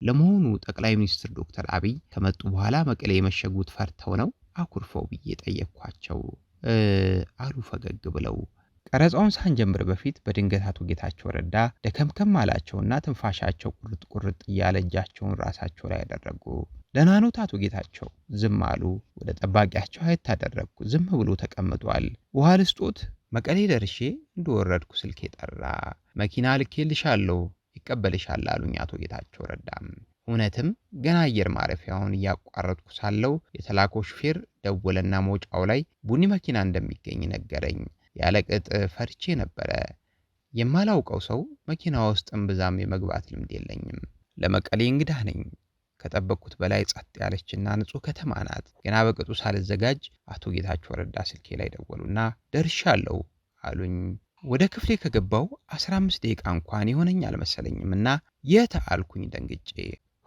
ለመሆኑ ጠቅላይ ሚኒስትር ዶክተር አብይ ከመጡ በኋላ መቀሌ የመሸጉት ፈርተው ነው አኩርፈው ብዬ ጠየቅኳቸው። አሉ ፈገግ ብለው። ቀረጻውን ሳንጀምር በፊት በድንገት አቶ ጌታቸው ረዳ ደከምከም አላቸውና ትንፋሻቸው ቁርጥ ቁርጥ እያለ እጃቸውን ራሳቸው ላይ ያደረጉ። ደህና ኖት አቶ ጌታቸው? ዝም አሉ። ወደ ጠባቂያቸው አየት አደረግኩ። ዝም ብሎ ተቀምጧል። ውሃ ልስጦት? መቀሌ ደርሼ እንደወረድኩ ስልኬ ጠራ። መኪና ልኬልሻለሁ ይቀበልሻል አሉኝ አቶ ጌታቸው ረዳም። እውነትም ገና አየር ማረፊያውን እያቋረጥኩ ሳለው የተላከው ሹፌር ደወለና መውጫው ላይ ቡኒ መኪና እንደሚገኝ ነገረኝ። ያለቅጥ ፈርቼ ነበረ። የማላውቀው ሰው መኪና ውስጥ እምብዛም የመግባት ልምድ የለኝም። ለመቀሌ እንግዳ ነኝ። ከጠበቅኩት በላይ ጸጥ ያለችና ንጹህ ከተማ ናት። ገና በቅጡ ሳልዘጋጅ አቶ ጌታቸው ረዳ ስልኬ ላይ ደወሉና ደርሻለሁ አሉኝ። ወደ ክፍሌ ከገባው 15 ደቂቃ እንኳን ይሆነኝ አልመሰለኝምና የት አልኩኝ ደንግጬ።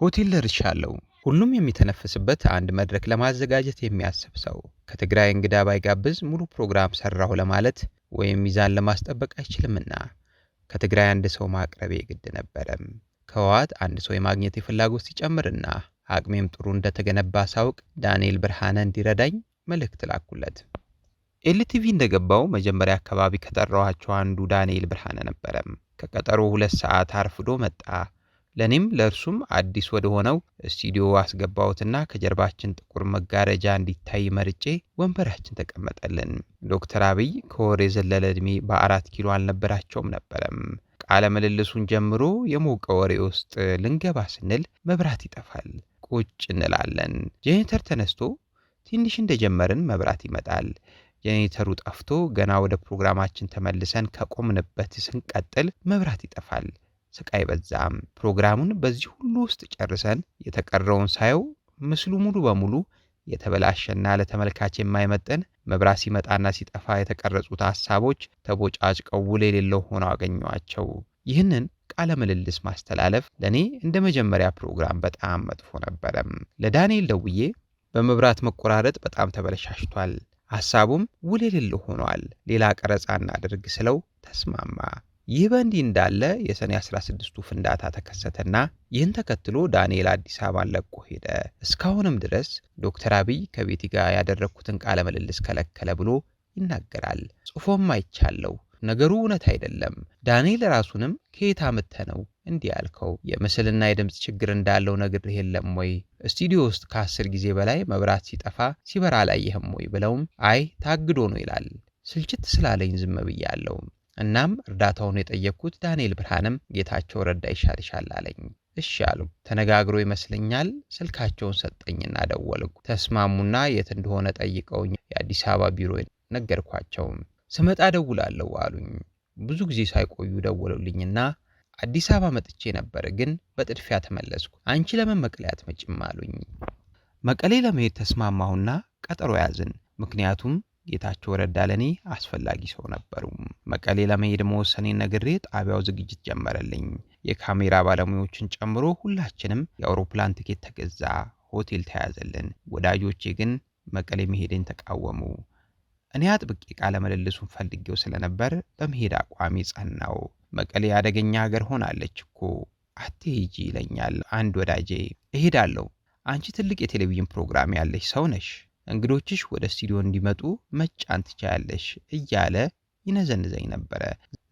ሆቴል ደርሻለሁ። ሁሉም የሚተነፍስበት አንድ መድረክ ለማዘጋጀት የሚያስብ ሰው ከትግራይ እንግዳ ባይጋብዝ ሙሉ ፕሮግራም ሰራሁ ለማለት ወይም ሚዛን ለማስጠበቅ አይችልምና ከትግራይ አንድ ሰው ማቅረቤ ግድ ነበረም። ከህወሓት አንድ ሰው የማግኘት ፍላጎት ሲጨምርና አቅሜም ጥሩ እንደተገነባ ሳውቅ ዳንኤል ብርሃነ እንዲረዳኝ መልእክት ላኩለት። ኤልቲቪ እንደገባው መጀመሪያ አካባቢ ከጠራኋቸው አንዱ ዳንኤል ብርሃነ ነበረም። ከቀጠሮ 2 ሰዓት አርፍዶ መጣ። ለኔም ለእርሱም አዲስ ወደ ሆነው ስቱዲዮ አስገባሁትና ከጀርባችን ጥቁር መጋረጃ እንዲታይ መርጬ ወንበራችን ተቀመጠልን። ዶክተር አብይ ከወር የዘለለ ዕድሜ በ4 ኪሎ አልነበራቸውም ነበረም። ቃለ ምልልሱን ጀምሮ የሞቀ ወሬ ውስጥ ልንገባ ስንል መብራት ይጠፋል። ቁጭ እንላለን። ጄኔተር ተነስቶ ትንሽ እንደጀመርን መብራት ይመጣል። ጄኔተሩ ጠፍቶ ገና ወደ ፕሮግራማችን ተመልሰን ከቆምንበት ስንቀጥል መብራት ይጠፋል። ስቃይ በዛም። ፕሮግራሙን በዚህ ሁሉ ውስጥ ጨርሰን የተቀረውን ሳየው ምስሉ ሙሉ በሙሉ የተበላሸና ለተመልካች የማይመጥን መብራት ሲመጣና ሲጠፋ የተቀረጹት ሐሳቦች ተቦጫጭቀው ውል የሌለው ሆነው አገኘዋቸው። ይህንን ቃለ ምልልስ ማስተላለፍ ለኔ እንደ መጀመሪያ ፕሮግራም በጣም መጥፎ ነበረም። ለዳንኤል ደውዬ በመብራት መቆራረጥ በጣም ተበለሻሽቷል፣ ሐሳቡም ውል የሌለው ሆኗል፣ ሌላ ቀረጻ እናድርግ ስለው ተስማማ። ይህ በእንዲህ እንዳለ የሰኔ 16ቱ ፍንዳታ ተከሰተና ይህን ተከትሎ ዳንኤል አዲስ አበባን ለቆ ሄደ። እስካሁንም ድረስ ዶክተር አብይ ከቤቲ ጋር ያደረግኩትን ቃለ ምልልስ ከለከለ ብሎ ይናገራል። ጽፎም አይቻለው። ነገሩ እውነት አይደለም። ዳንኤል ራሱንም ከየት አምጥተህ ነው እንዲህ ያልከው? የምስልና የድምፅ ችግር እንዳለው ነግሬህ የለም ወይ? ስቱዲዮ ውስጥ ከ10 ጊዜ በላይ መብራት ሲጠፋ ሲበራ አላየህም ወይ ብለውም አይ ታግዶ ነው ይላል። ስልችት ስላለኝ ዝም ብያለሁ። እናም እርዳታውን የጠየቅኩት ዳንኤል ብርሃንም ጌታቸው ረዳ ይሻልሻል አለኝ። እሺ አሉ። ተነጋግሮ ይመስለኛል ስልካቸውን ሰጠኝና ደወልኩ። ተስማሙና የት እንደሆነ ጠይቀውኝ የአዲስ አበባ ቢሮ ነገርኳቸው። ስመጣ ደውላለሁ አሉኝ። ብዙ ጊዜ ሳይቆዩ ደወሉልኝና አዲስ አበባ መጥቼ ነበር ግን በጥድፊያ ተመለስኩ። አንቺ ለምን መቀሌ አትመጭም አሉኝ። መቀሌ ለመሄድ ተስማማሁና ቀጠሮ ያዝን። ምክንያቱም ጌታቸው ረዳ ለኔ አስፈላጊ ሰው ነበሩ። መቀሌ ለመሄድ መወሰኔን ነግሬ ጣቢያው ዝግጅት ጀመረልኝ። የካሜራ ባለሙያዎችን ጨምሮ ሁላችንም የአውሮፕላን ትኬት ተገዛ፣ ሆቴል ተያዘልን። ወዳጆቼ ግን መቀሌ መሄድን ተቃወሙ። እኔ አጥብቄ ቃለ ምልልሱን ፈልጌው ስለነበር በመሄድ አቋሚ ጸናው። መቀሌ አደገኛ ሀገር ሆናለች እኮ አትሄጂ ይለኛል አንድ ወዳጄ። እሄዳለሁ፣ አንቺ ትልቅ የቴሌቪዥን ፕሮግራም ያለሽ ሰው ነሽ፣ እንግዶችሽ ወደ ስቱዲዮ እንዲመጡ መጫን ትችያለሽ እያለ ይነዘንዘኝ ነበረ።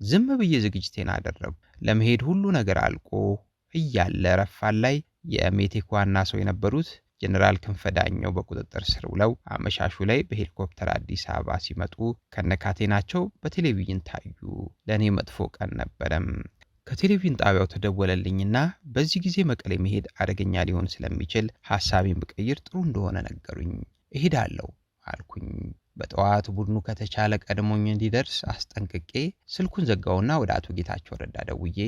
ዝም ብዬ ዝግጅቴን አደረጉ። ለመሄድ ሁሉ ነገር አልቆ እያለ ረፋን ላይ የሜቴክ ዋና ሰው የነበሩት ጀነራል ክንፈ ዳኘው በቁጥጥር ስር ውለው አመሻሹ ላይ በሄሊኮፕተር አዲስ አበባ ሲመጡ ከነካቴናቸው በቴሌቪዥን ታዩ። ለኔ መጥፎ ቀን ነበረም። ከቴሌቪዥን ጣቢያው ተደወለልኝና በዚህ ጊዜ መቀሌ መሄድ አደገኛ ሊሆን ስለሚችል ሐሳቤን ብቀይር ጥሩ እንደሆነ ነገሩኝ። እሄዳለሁ አልኩኝ። በጠዋት ቡድኑ ከተቻለ ቀድሞኝ እንዲደርስ አስጠንቅቄ ስልኩን ዘጋውና ወደ አቶ ጌታቸው ረዳ ደውዬ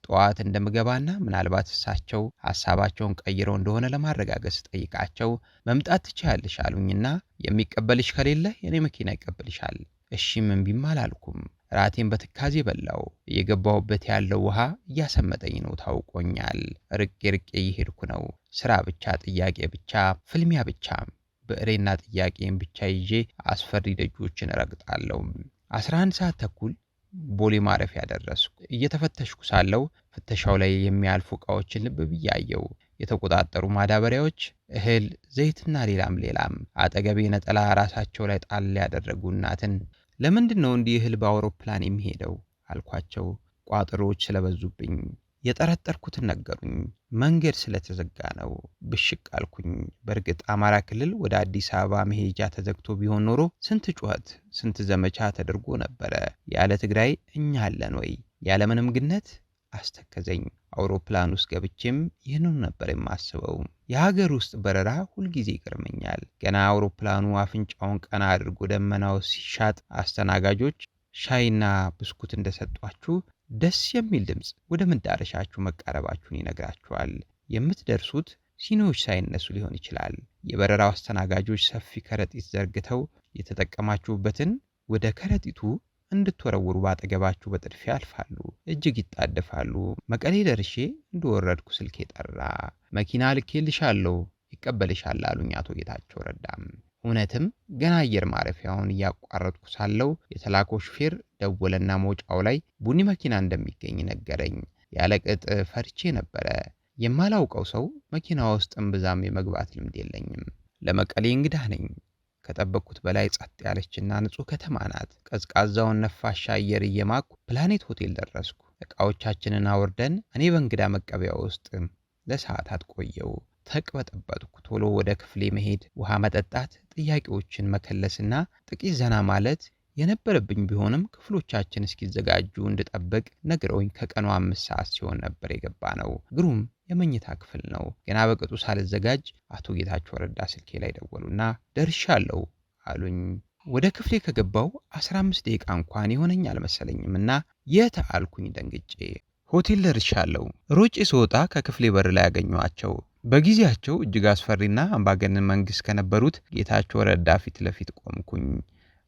ጠዋት እንደምገባና ምናልባት እሳቸው ሐሳባቸውን ቀይረው እንደሆነ ለማረጋገጥ ጠይቃቸው መምጣት ትችያለሽ አሉኝና የሚቀበልሽ ከሌለ የኔ መኪና ይቀበልሻል። እሺም እምቢም አላልኩም። ራቴን በትካዜ በላው። እየገባሁበት ያለው ውሃ እያሰመጠኝ ነው ታውቆኛል። ርቄ እየሄድኩ ነው። ስራ ብቻ፣ ጥያቄ ብቻ፣ ፍልሚያ ብቻ። ብዕሬና ጥያቄን ብቻ ይዤ አስፈሪ ደጆችን እረግጣለሁ። 11 ሰዓት ተኩል ቦሌ ማረፊያ ደረስኩ። እየተፈተሽኩ ሳለሁ ፍተሻው ላይ የሚያልፉ ዕቃዎችን ልብ ብዬ አየሁ። የተቆጣጠሩ ማዳበሪያዎች፣ እህል፣ ዘይትና ሌላም። አጠገቤ ነጠላ ራሳቸው ላይ ጣል ያደረጉ እናትን ለምንድን ነው እንዲህ እህል በአውሮፕላን የሚሄደው አልኳቸው። ቋጠሮዎች ስለበዙብኝ። የጠረጠርኩትን ነገሩኝ። መንገድ ስለተዘጋ ነው። ብሽቅ አልኩኝ። በእርግጥ አማራ ክልል ወደ አዲስ አበባ መሄጃ ተዘግቶ ቢሆን ኖሮ ስንት ጩኸት፣ ስንት ዘመቻ ተደርጎ ነበረ። ያለ ትግራይ እኛ አለን ወይ? ያለምንም ግነት አስተከዘኝ። አውሮፕላን ውስጥ ገብቼም ይህንኑ ነበር የማስበው። የሀገር ውስጥ በረራ ሁልጊዜ ይገርመኛል። ገና አውሮፕላኑ አፍንጫውን ቀና አድርጎ ደመናው ሲሻጥ አስተናጋጆች ሻይና ብስኩት እንደሰጧችሁ ደስ የሚል ድምፅ ወደ መዳረሻችሁ መቃረባችሁን ይነግራችኋል። የምትደርሱት ሲኒዎች ሳይነሱ ሊሆን ይችላል። የበረራው አስተናጋጆች ሰፊ ከረጢት ዘርግተው የተጠቀማችሁበትን ወደ ከረጢቱ እንድትወረውሩ ባጠገባችሁ በጥድፊያ ያልፋሉ። እጅግ ይጣደፋሉ። መቀሌ ደርሼ እንደወረድኩ ስልኬ ጠራ። መኪና ልኬልሻለሁ ይቀበልሻል አሉኝ አቶ ጌታቸው ረዳም። እውነትም ገና አየር ማረፊያውን እያቋረጥኩ ሳለው የተላከው ሹፌር ደወለና መውጫው ላይ ቡኒ መኪና እንደሚገኝ ነገረኝ። ያለቅጥ ፈርቼ ነበረ። የማላውቀው ሰው መኪና ውስጥ እምብዛም የመግባት ልምድ የለኝም። ለመቀሌ እንግዳ ነኝ። ከጠበቅኩት በላይ ጸጥ ያለችና ንጹህ ከተማ ናት። ቀዝቃዛውን ነፋሻ አየር እየማኩ ፕላኔት ሆቴል ደረስኩ። ዕቃዎቻችንን አውርደን እኔ በእንግዳ መቀበያ ውስጥ ለሰዓታት ቆየው። ተቅበጠበጥኩ። ቶሎ ወደ ክፍሌ መሄድ፣ ውሃ መጠጣት፣ ጥያቄዎችን መከለስና ጥቂት ዘና ማለት የነበረብኝ ቢሆንም ክፍሎቻችን እስኪዘጋጁ እንድጠብቅ ነግረውኝ ከቀኑ 5 ሰዓት ሲሆን ነበር የገባ ነው። ግሩም የመኝታ ክፍል ነው። ገና በቅጡ ሳልዘጋጅ አቶ ጌታቸው ረዳ ስልኬ ላይ ደወሉና ደርሻለሁ አሉኝ። ወደ ክፍሌ ከገባው 15 ደቂቃ እንኳን የሆነኝ አልመሰለኝም እና የት አልኩኝ ደንግጬ። ሆቴል ደርሻለሁ። ሮጬ ስወጣ ከክፍሌ በር ላይ ያገኘኋቸው በጊዜያቸው እጅግ አስፈሪና አምባገነን መንግስት ከነበሩት ጌታቸው ረዳ ፊት ለፊት ቆምኩኝ።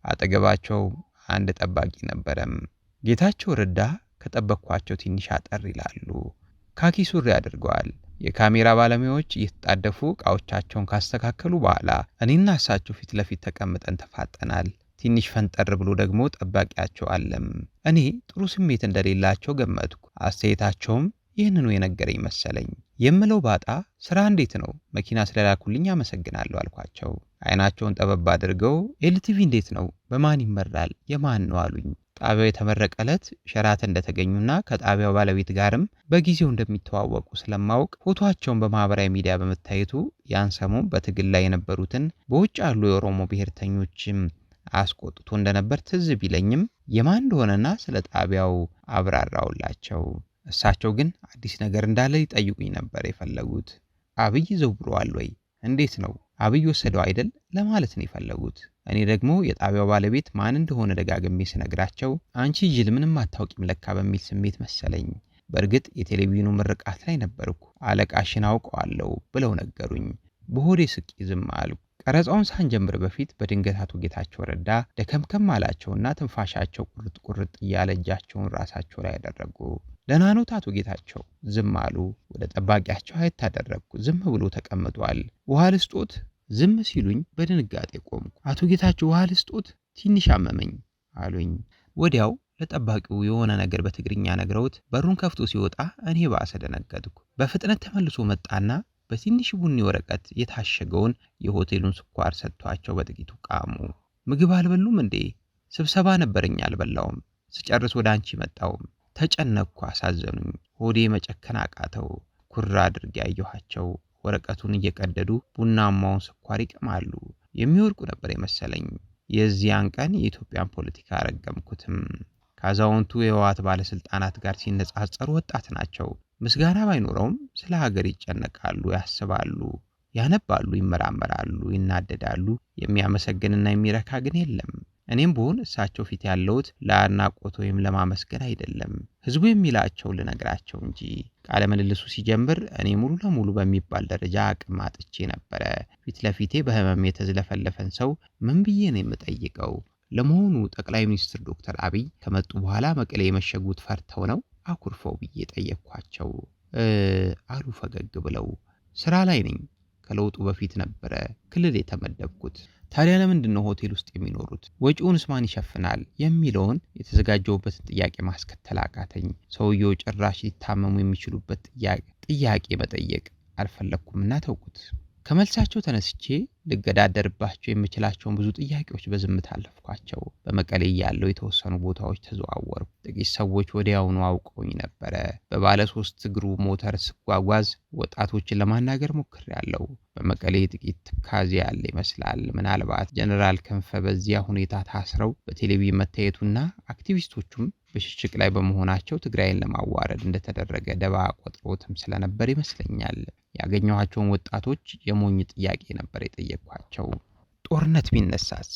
አጠገባቸው አንድ ጠባቂ ነበረም። ጌታቸው ረዳ ከጠበቅኳቸው ትንሽ አጠር ይላሉ። ካኪ ሱሪ አድርገዋል። የካሜራ ባለሙያዎች እየተጣደፉ ዕቃዎቻቸውን ካስተካከሉ በኋላ እኔና እሳቸው ፊት ለፊት ተቀምጠን ተፋጠናል። ትንሽ ፈንጠር ብሎ ደግሞ ጠባቂያቸው አለም። እኔ ጥሩ ስሜት እንደሌላቸው ገመትኩ። አስተያየታቸውም ይህንኑ የነገረኝ መሰለኝ። የምለው ባጣ ስራ እንዴት ነው? መኪና ስለላኩልኝ አመሰግናለሁ አልኳቸው። አይናቸውን ጠበብ አድርገው ኤልቲቪ እንዴት ነው? በማን ይመራል? የማን ነው አሉኝ። ጣቢያው የተመረቀ ዕለት ሸራተን እንደተገኙና ከጣቢያው ባለቤት ጋርም በጊዜው እንደሚተዋወቁ ስለማወቅ ፎቶአቸውን በማህበራዊ ሚዲያ በመታየቱ ያን ሰሞን በትግል ላይ የነበሩትን በውጭ ያሉ የኦሮሞ ብሔርተኞችም አስቆጥቶ እንደነበር ትዝ ቢለኝም የማን እንደሆነና ስለ ጣቢያው አብራራውላቸው። እሳቸው ግን አዲስ ነገር እንዳለ ሊጠይቁኝ ነበር የፈለጉት። አብይ ዘውብሯል ወይ? እንዴት ነው? አብይ ወሰደው አይደል ለማለት ነው የፈለጉት። እኔ ደግሞ የጣቢያው ባለቤት ማን እንደሆነ ደጋግሜ ስነግራቸው አንቺ ጅል ምንም አታውቂም ለካ በሚል ስሜት መሰለኝ። በእርግጥ የቴሌቪዥኑ ምርቃት ላይ ነበርኩ። አለቃሽን አውቀዋለሁ ብለው ነገሩኝ። በሆዴ ስቂ ዝም አልኩ። ቀረጻውን ሳንጀምር በፊት በድንገት አቶ ጌታቸው ረዳ ደከምከም አላቸውና ትንፋሻቸው ቁርጥ ቁርጥ እያለ እጃቸውን ራሳቸው ላይ ያደረጉ። ደህና ኖት አቶ ጌታቸው? ዝም አሉ። ወደ ጠባቂያቸው አየት አደረግኩ። ዝም ብሎ ተቀምጧል። ውሃ ልስጦት? ዝም ሲሉኝ በድንጋጤ ቆምኩ። አቶ ጌታቸው ውሃ ልስጦት? ትንሽ አመመኝ አሉኝ። ወዲያው ለጠባቂው የሆነ ነገር በትግርኛ ነግረውት በሩን ከፍቶ ሲወጣ እኔ ባሰ ደነገጥኩ። በፍጥነት ተመልሶ መጣና በትንሽ ቡኒ ወረቀት የታሸገውን የሆቴሉን ስኳር ሰጥቷቸው በጥቂቱ ቃሙ። ምግብ አልበሉም እንዴ? ስብሰባ ነበረኝ አልበላውም። ስጨርስ ወደ አንቺ መጣው። ተጨነቅኩ። አሳዘኑኝ። ሆዴ መጨከን አቃተው። ኩራ አድርጌ ያየኋቸው ወረቀቱን እየቀደዱ ቡናማውን ስኳር ይቅማሉ። የሚወርቁ ነበር የመሰለኝ። የዚያን ቀን የኢትዮጵያን ፖለቲካ አረገምኩትም። ከአዛውንቱ የህወሓት ባለስልጣናት ጋር ሲነጻጸሩ ወጣት ናቸው። ምስጋና ባይኖረውም ስለ ሀገር ይጨነቃሉ፣ ያስባሉ፣ ያነባሉ፣ ይመራመራሉ፣ ይናደዳሉ። የሚያመሰግንና የሚረካ ግን የለም። እኔም ብሆን እሳቸው ፊት ያለሁት ለአድናቆት ወይም ለማመስገን አይደለም፣ ህዝቡ የሚላቸው ልነግራቸው እንጂ። ቃለ ምልልሱ ሲጀምር እኔ ሙሉ ለሙሉ በሚባል ደረጃ አቅም አጥቼ ነበረ። ፊት ለፊቴ በህመም የተዝለፈለፈን ሰው ምን ብዬ ነው የምጠይቀው? ለመሆኑ ጠቅላይ ሚኒስትር ዶክተር አብይ ከመጡ በኋላ መቀሌ የመሸጉት ፈርተው ነው አኩርፈው ብዬ ጠየቅኳቸው። አሉ ፈገግ ብለው። ስራ ላይ ነኝ፣ ከለውጡ በፊት ነበረ ክልል የተመደብኩት። ታዲያ ለምንድን ነው ሆቴል ውስጥ የሚኖሩት? ወጪውንስ ማን ይሸፍናል? የሚለውን የተዘጋጀውበትን ጥያቄ ማስከተል አቃተኝ። ሰውየው ጭራሽ ሊታመሙ የሚችሉበት ጥያቄ መጠየቅ አልፈለግኩምና ተውኩት። ከመልሳቸው ተነስቼ ልገዳደርባቸው የምችላቸውን ብዙ ጥያቄዎች በዝምታ አለፍኳቸው። በመቀሌ ያለው የተወሰኑ ቦታዎች ተዘዋወርኩ። ጥቂት ሰዎች ወዲያውኑ አውቀውኝ ነበረ። በባለ 3 እግሩ ሞተር ስጓጓዝ ወጣቶችን ለማናገር ሞክሬያለሁ። በመቀሌ ጥቂት ትካዜ ያለ ይመስላል። ምናልባት ጀነራል ክንፈ በዚያ ሁኔታ ታስረው በቴሌቪዥን መታየቱና አክቲቪስቶቹም በሽሽቅ ላይ በመሆናቸው ትግራይን ለማዋረድ እንደተደረገ ደባ ቆጥሮትም ስለነበር ይመስለኛል። ያገኘኋቸውን ወጣቶች የሞኝ ጥያቄ ነበር የጠየቅኳቸው። ጦርነት ቢነሳስ?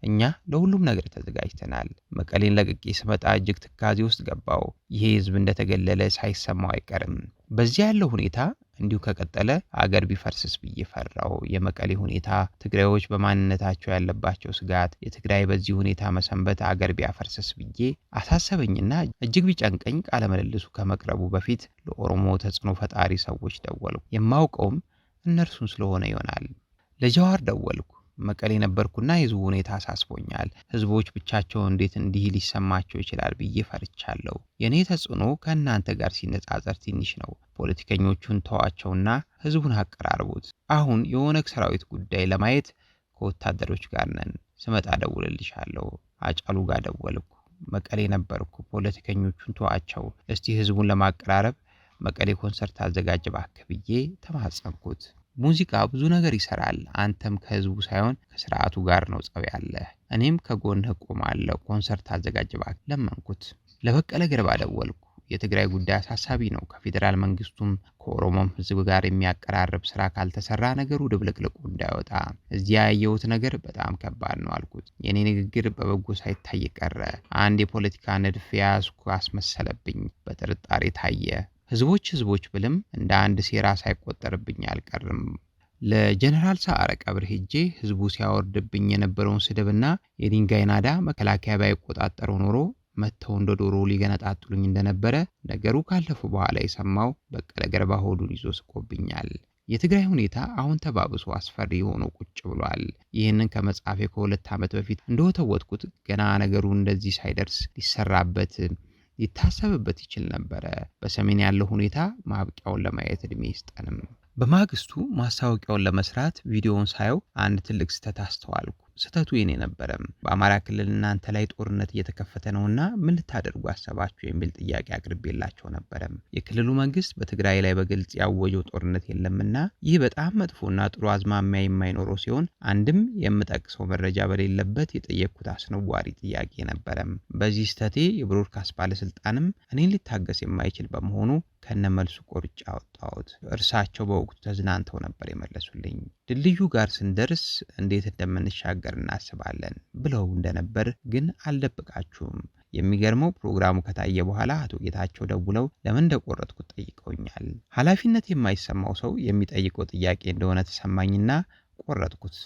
እኛ ለሁሉም ነገር ተዘጋጅተናል። መቀሌን ለቅቄ ስመጣ እጅግ ትካዜ ውስጥ ገባው። ይሄ ህዝብ እንደተገለለ ሳይሰማው አይቀርም። በዚያ ያለው ሁኔታ እንዲሁ ከቀጠለ አገር ቢፈርስስ ብዬ ፈራው። የመቀሌ ሁኔታ፣ ትግራዮች በማንነታቸው ያለባቸው ስጋት፣ የትግራይ በዚህ ሁኔታ መሰንበት አገር ቢያፈርስስ ብዬ አሳሰበኝና እጅግ ቢጨንቀኝ ቃለ ምልልሱ ከመቅረቡ በፊት ለኦሮሞ ተጽዕኖ ፈጣሪ ሰዎች ደወልኩ። የማውቀውም እነርሱን ስለሆነ ይሆናል። ለጀዋር ደወልኩ። መቀሌ ነበርኩና የህዝቡ ሁኔታ አሳስቦኛል። ህዝቦች ብቻቸውን እንዴት እንዲህ ሊሰማቸው ይችላል ብዬ ፈርቻለሁ። የኔ ተጽዕኖ ከእናንተ ጋር ሲነጻጸር ትንሽ ነው። ፖለቲከኞቹን ተዋቸውና ህዝቡን አቀራርቡት። አሁን የኦነግ ሰራዊት ጉዳይ ለማየት ከወታደሮች ጋር ነን። ስመጣ ደውልልሻለሁ። አጫሉ ጋር ደወልኩ። መቀሌ ነበርኩ። ፖለቲከኞቹን ተዋቸው፣ እስቲ ህዝቡን ለማቀራረብ መቀሌ ኮንሰርት አዘጋጅ እባክህ ብዬ ተማጸንኩት። ሙዚቃ ብዙ ነገር ይሰራል። አንተም ከህዝቡ ሳይሆን ከስርዓቱ ጋር ነው ጸብ ያለህ። እኔም ከጎንህ ቆማለሁ። ኮንሰርት አዘጋጅ እባክህ ለመንኩት። ለበቀለ ገርባ ደወልኩ። የትግራይ ጉዳይ አሳሳቢ ነው። ከፌዴራል መንግስቱም ከኦሮሞም ህዝብ ጋር የሚያቀራርብ ስራ ካልተሰራ ነገሩ ድብልቅልቁ እንዳይወጣ እዚያ ያየሁት ነገር በጣም ከባድ ነው አልኩት። የኔ ንግግር በበጎ ሳይታይ ቀረ። አንድ የፖለቲካ ንድፍ ያዝኩ አስመሰለብኝ። በጥርጣሬ ታየ። ህዝቦች ብልም እንደ አንድ ሴራ ሳይቆጠርብኝ አልቀርም። ለጀነራል ሰዓረ ቀብር ሄጄ ህዝቡ ሲያወርድብኝ የነበረውን ስድብና የድንጋይ ናዳ መከላከያ ባይቆጣጠረው ኖሮ መተው እንደ ዶሮ ሊገነጣጥሉኝ እንደነበረ ነገሩ ካለፉ በኋላ የሰማው በቀለ ገርባ ሆዱን ይዞ ስቆብኛል። የትግራይ ሁኔታ አሁን ተባብሶ አስፈሪ ሆኖ ቁጭ ብሏል። ይህንን ከመጻፌ ከ2 ዓመት በፊት እንደወተወትኩት ገና ነገሩ እንደዚህ ሳይደርስ ሊሰራበት ሊታሰብበት ይችል ነበረ። በሰሜን ያለው ሁኔታ ማብቂያውን ለማየት እድሜ ይስጠንም። በማግስቱ ማስታወቂያውን ለመስራት ቪዲዮውን ሳየው አንድ ትልቅ ስህተት አስተዋልኩ። ስህተቱ የኔ ነበረም። በአማራ ክልል እናንተ ላይ ጦርነት እየተከፈተ ነውና ምን ልታደርጉ አሰባችሁ የሚል ጥያቄ አቅርቤላቸው ነበረም። የክልሉ መንግስት በትግራይ ላይ በግልጽ ያወጀው ጦርነት የለምና ይህ በጣም መጥፎና ጥሩ አዝማሚያ የማይኖረው ሲሆን አንድም የምጠቅሰው መረጃ በሌለበት የጠየቅኩት አስነዋሪ ጥያቄ ነበረም። በዚህ ስህተቴ የብሮድካስት ባለስልጣንም እኔን ሊታገስ የማይችል በመሆኑ ከነመልሱ ቆርጬ አወጣሁት። እርሳቸው በወቅቱ ተዝናንተው ነበር የመለሱልኝ። ድልድዩ ጋር ስንደርስ እንዴት እንደምንሻገር እናስባለን ብለው እንደነበር ግን አልደብቃችሁም። የሚገርመው ፕሮግራሙ ከታየ በኋላ አቶ ጌታቸው ደውለው ለምን እንደቆረጥኩት ጠይቀውኛል። ኃላፊነት የማይሰማው ሰው የሚጠይቀው ጥያቄ እንደሆነ ተሰማኝና ቆረጥኩት።